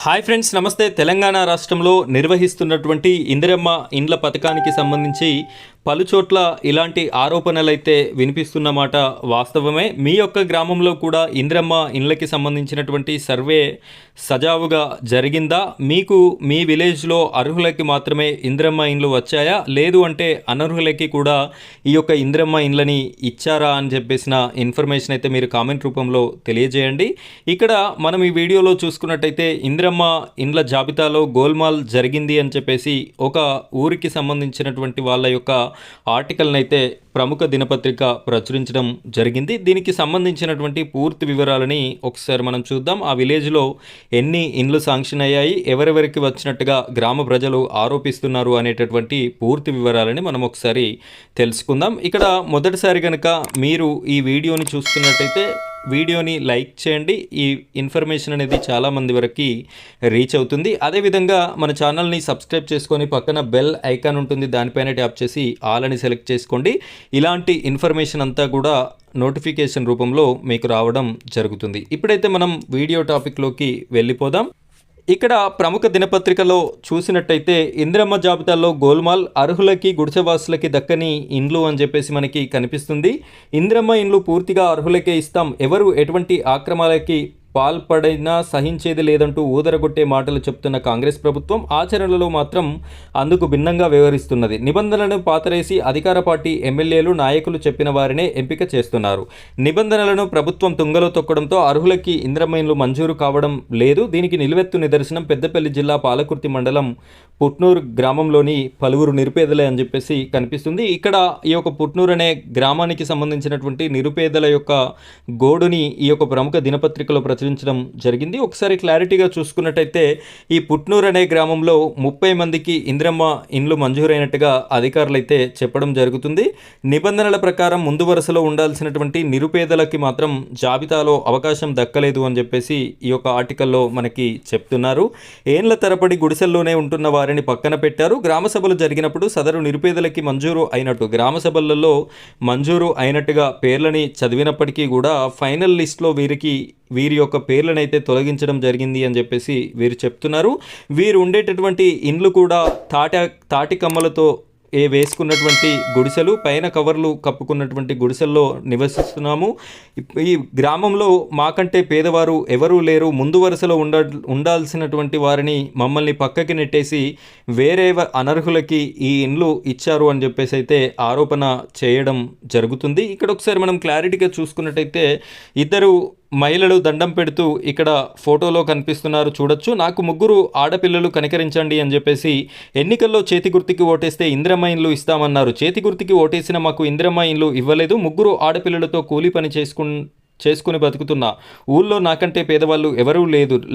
Hi friends, నమస్తే. తెలంగాణ రాష్ట్రంలో నిర్వహిస్తున్నటువంటి ఇందిరమ్మ ఇండ్ల పథకానికి సంబంధించి పలుచోట్ల ఇలాంటి ఆరోపణలైతే వినిపిస్తున్నమాట వాస్తవమే. మీ యొక్క గ్రామంలో కూడా ఇందిరమ్మ ఇండ్లకి సంబంధించినటువంటి సర్వే సజావుగా జరిగిందా? మీకు మీ విలేజ్లో అర్హులకి మాత్రమే ఇందిరమ్మ ఇండ్లు వచ్చాయా, లేదు అంటే అనర్హులకి కూడా ఈ యొక్క ఇందిరమ్మ ఇండ్లని ఇచ్చారా అని చెప్పేసిన ఇన్ఫర్మేషన్ అయితే మీరు కామెంట్ రూపంలో తెలియజేయండి. ఇక్కడ మనం ఈ వీడియోలో చూసుకున్నట్టయితే ఇందిరమ్మ ఇండ్ల జాబితాలో గోల్మాల్ జరిగింది అని చెప్పేసి ఒక ఊరికి సంబంధించినటువంటి వాళ్ళ యొక్క ఆర్టికల్ని అయితే ప్రముఖ దినపత్రిక ప్రచురించడం జరిగింది. దీనికి సంబంధించినటువంటి పూర్తి వివరాలని ఒకసారి మనం చూద్దాం. ఆ విలేజ్లో ఎన్ని ఇండ్లు శాంక్షన్ అయ్యాయి, ఎవరెవరికి వచ్చినట్టుగా గ్రామ ప్రజలు ఆరోపిస్తున్నారు అనేటటువంటి పూర్తి వివరాలని మనం ఒకసారి తెలుసుకుందాం. ఇక్కడ మొదటిసారి కనుక మీరు ఈ వీడియోని చూస్తున్నట్టయితే వీడియోని లైక్ చేయండి. ఈ ఇన్ఫర్మేషన్ అనేది చాలామంది వరకు రీచ్ అవుతుంది. అదేవిధంగా మన ఛానల్ని సబ్స్క్రైబ్ చేసుకొని పక్కన బెల్ ఐకాన్ ఉంటుంది, దానిపైన ట్యాప్ చేసి ఆల్ అని సెలెక్ట్ చేసుకోండి. ఇలాంటి ఇన్ఫర్మేషన్ అంతా కూడా నోటిఫికేషన్ రూపంలో మీకు రావడం జరుగుతుంది. ఇప్పుడైతే మనం వీడియో టాపిక్లోకి వెళ్ళిపోదాం. ఇక్కడ ప్రముఖ దినపత్రికలో చూసినట్టయితే ఇందిరమ్మ జాబితాలో గోల్మాల్, అర్హులకి గుడిసెవాసులకి దక్కని ఇండ్లు అని చెప్పేసి మనకి కనిపిస్తుంది. ఇందిరమ్మ ఇండ్లు పూర్తిగా అర్హులకే ఇస్తాం, ఎవరు ఎటువంటి ఆక్రమణలకి పాల్పడినా సహించేది లేదంటూ ఊదరగొట్టే మాటలు చెప్తున్న కాంగ్రెస్ ప్రభుత్వం ఆచరణలో మాత్రం అందుకు భిన్నంగా వ్యవహరిస్తున్నది. నిబంధనలను పాతరేసి అధికార పార్టీ ఎమ్మెల్యేలు, నాయకులు చెప్పిన వారినే ఎంపిక చేస్తున్నారు. నిబంధనలను ప్రభుత్వం తుంగలో తొక్కడంతో అర్హులకి ఇందిరమ్మ ఇండ్లు మంజూరు కావడం లేదు. దీనికి నిలువెత్తు నిదర్శనం పెద్దపల్లి జిల్లా పాలకుర్తి మండలం పుట్నూరు గ్రామంలోని పలువురు నిరుపేదలే అని చెప్పేసి కనిపిస్తుంది. ఇక్కడ ఈ యొక్క పుట్నూరు అనే గ్రామానికి సంబంధించినటువంటి నిరుపేదల యొక్క గోడుని ఈ యొక్క ప్రముఖ దినపత్రికలో ప్రచురించడం జరిగింది. ఒకసారి క్లారిటీగా చూసుకున్నట్టయితే ఈ పుట్నూరు అనే గ్రామంలో 30 మందికి ఇందిరమ్మ ఇండ్లు మంజూరైనట్టుగా అధికారులు అయితే చెప్పడం జరుగుతుంది. నిబంధనల ప్రకారం ముందు వరుసలో ఉండాల్సినటువంటి నిరుపేదలకి మాత్రం జాబితాలో అవకాశం దక్కలేదు అని చెప్పేసి ఈ యొక్క ఆర్టికల్లో మనకి చెప్తున్నారు. ఏండ్ల తరబడి గుడిసెల్లోనే ఉంటున్న వారిని పక్కన పెట్టారు. గ్రామ సభలు జరిగినప్పుడు సదరు నిరుపేదలకి మంజూరు అయినట్టు గ్రామ సభలలో మంజూరు అయినట్టుగా పేర్లని చదివినప్పటికీ కూడా ఫైనల్ లిస్ట్లో వీరి యొక్క పేర్లనైతే తొలగించడం జరిగింది అని చెప్పేసి వీరు చెప్తున్నారు. వీరు ఉండేటటువంటి ఇండ్లు కూడా తాటి కమ్మలతో వేసుకున్నటువంటి గుడిసెలు, పైన కవర్లు కప్పుకున్నటువంటి గుడిసెల్లో నివసిస్తున్నాము. ఈ గ్రామంలో మాకంటే పేదవారు ఎవరూ లేరు, ముందు వరుసలో ఉండాల్సినటువంటి వారిని మమ్మల్ని పక్కకి నెట్టేసి వేరే అనర్హులకి ఈ ఇండ్లు ఇచ్చారు అని చెప్పేసి అయితే ఆరోపణ చేయడం జరుగుతుంది. ఇక్కడ ఒకసారి మనం క్లారిటీగా చూసుకున్నట్టయితే ఇద్దరు మహిళలు దండం పెడుతూ ఇక్కడ ఫోటోలో కనిపిస్తున్నారు, చూడొచ్చు. నాకు 3 ఆడపిల్లలు, కనికరించండి అని చెప్పేసి ఎన్నికల్లో చేతి గుర్తుకి ఓటేస్తే ఇందిరమ్మ ఇండ్లు ఇస్తామన్నారు. చేతి గుర్తుకి ఓటేసిన మాకు ఇందిరమ్మ ఇండ్లు ఇవ్వలేదు. 3 ఆడపిల్లలతో కూలీ పని చేసుకుని బతుకుతున్నా. ఊళ్ళో నాకంటే పేదవాళ్ళు ఎవరూ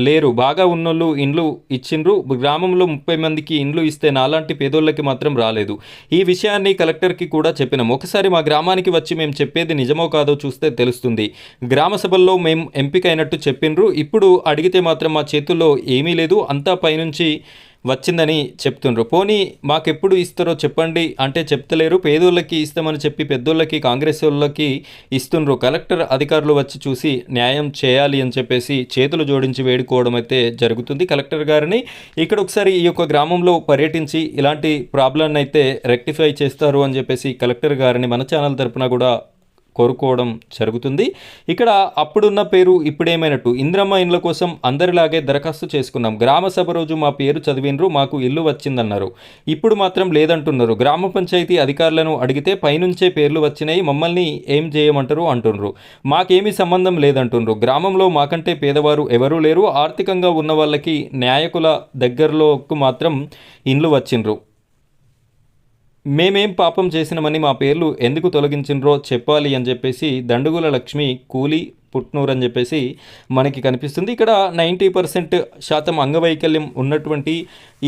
లేరు. బాగా ఉన్నోళ్ళు ఇండ్లు ఇచ్చిండ్రు. గ్రామంలో 30 మందికి ఇండ్లు ఇస్తే నాలాంటి పేదోళ్ళకి మాత్రం రాలేదు. ఈ విషయాన్ని కలెక్టర్కి కూడా చెప్పినాం. ఒకసారి మా గ్రామానికి వచ్చి మేము చెప్పేది నిజమో కాదో చూస్తే తెలుస్తుంది. గ్రామ సభల్లో మేము ఎంపిక అయినట్టు చెప్పిండ్రు. ఇప్పుడు అడిగితే మాత్రం మా చేతుల్లో ఏమీ లేదు, అంతా పైనుంచి వచ్చిందని చెప్తుండ్రు. పోనీ మాకెప్పుడు ఇస్తారో చెప్పండి అంటే చెప్తలేరు. పేదోళ్ళకి ఇస్తామని చెప్పి పెద్దోళ్ళకి, కాంగ్రెస్ వాళ్ళకి ఇస్తుండ్రు. కలెక్టర్ అధికారులు వచ్చి చూసి న్యాయం చేయాలి అని చెప్పేసి చేతులు జోడించి వేడుకోవడం అయితే జరుగుతుంది కలెక్టర్ గారిని. ఇక్కడ ఒకసారి ఈ యొక్క గ్రామంలో పర్యటించి ఇలాంటి ప్రాబ్లమ్ని అయితే రెక్టిఫై చేస్తారు అని చెప్పేసి కలెక్టర్ గారిని మన ఛానల్ తరపున కూడా కోరుకోవడం జరుగుతుంది. ఇక్కడ అప్పుడున్న పేరు ఇప్పుడేమైనట్టు ఇందిరమ్మ ఇండ్ల కోసం అందరిలాగే దరఖాస్తు చేసుకున్నాం. గ్రామ సభ రోజు మా పేరు చదివినరు, మాకు ఇల్లు వచ్చిందన్నారు. ఇప్పుడు మాత్రం లేదంటున్నారు. గ్రామ పంచాయతీ అధికారులను అడిగితే పైనుంచే పేర్లు వచ్చినాయి, మమ్మల్ని ఏం చేయమంటారు అంటున్నారు. మాకేమీ సంబంధం లేదంటున్నారు. గ్రామంలో మాకంటే పేదవారు ఎవరూ లేరు. ఆర్థికంగా ఉన్న వాళ్ళకి నాయకుల దగ్గరలోకి మాత్రం ఇండ్లు వచ్చిండ్రు. మేమేం పాపం చేసినామని మా పేర్లు ఎందుకు తొలగించిండ్రో చెప్పాలి అని చెప్పేసి దండుగుల లక్ష్మి, కూలీ, పుట్నూరు అని చెప్పేసి మనకి కనిపిస్తుంది. ఇక్కడ 90% అంగవైకల్యం ఉన్నటువంటి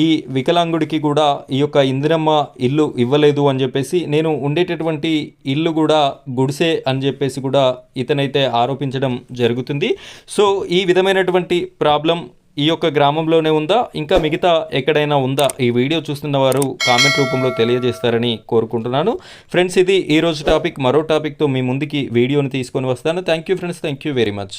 ఈ వికలాంగుడికి కూడా ఈ యొక్క ఇందిరమ్మ ఇల్లు ఇవ్వలేదు అని చెప్పేసి, నేను ఉండేటటువంటి ఇల్లు కూడా గుడిసే అని చెప్పేసి కూడా ఇతనైతే ఆరోపించడం జరుగుతుంది. సో ఈ విధమైనటువంటి ప్రాబ్లం ఈ యొక్క గ్రామంలోనే ఉందా, ఇంకా మిగతా ఎక్కడైనా ఉందా? ఈ వీడియో చూస్తున్న వారు కామెంట్ రూపంలో తెలియజేస్తారని కోరుకుంటున్నాను. ఫ్రెండ్స్, ఇది ఈరోజు టాపిక్. మరో టాపిక్తో మీ ముందుకి వీడియోని తీసుకొని వస్తాను. Thank you friends, thank you very much.